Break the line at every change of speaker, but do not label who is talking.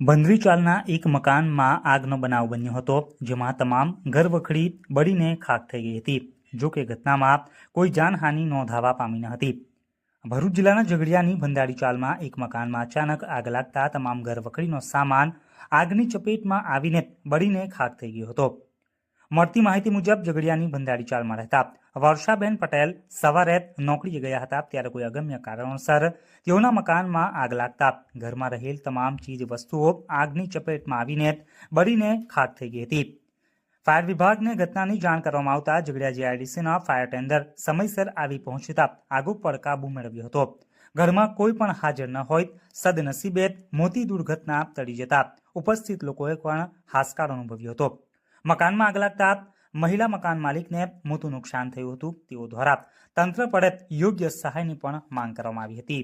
બંદરીચાલના એક મકાનમાં આગનો બનાવ બન્યો હતો, જેમાં તમામ ઘરવખરી બળીને ખાખ થઈ ગઈ હતી. જો કે ઘટનામાં કોઈ જાનહાનિ નોંધાવા પામી ન હતી. ભરૂચ જિલ્લાના ઝઘડિયાની ભંડારીચાલમાં એક મકાનમાં અચાનક આગ લાગતા તમામ ઘરવખરીનો સામાન આગની ચપેટમાં આવીને બળીને ખાખ થઈ ગયો હતો. મળતી માહિતી મુજબ ઝઘડિયાની ભંડારીચાલમાં રહેતા વર્ષાબેન પટેલ સવારે નોકરીએ ગયા હતા, ત્યારે કોઈ અગમ્ય કારણોસર તેઓના મકાનમાં આગ લાગતા ઘરમાં રહેલ તમામ ચીજ વસ્તુઓ આગની ચપેટમાં આવીને બળીને ખાખ થઈ ગઈ હતી. ફાયર વિભાગને ઘટનાની જાણ કરવામાં આવતા ઝઘડિયા જીઆઈડીસીના ફાયર ટેન્ડર સમયસર આવી પહોંચતા આગ ઉપર કાબુ મેળવ્યો હતો. ઘરમાં કોઈ પણ હાજર ન હોય, સદનસીબે મોટી દુર્ઘટના ટળી જતા ઉપસ્થિત લોકોએ પણ હાશકારો અનુભવ્યો હતો. મકાનમાં આગ લાગતા મહિલા મકાન માલિકને મોટું નુકસાન થયું હતું. તેઓ દ્વારા તંત્ર પર યોગ્ય સહાયની પણ માંગ કરવામાં આવી હતી.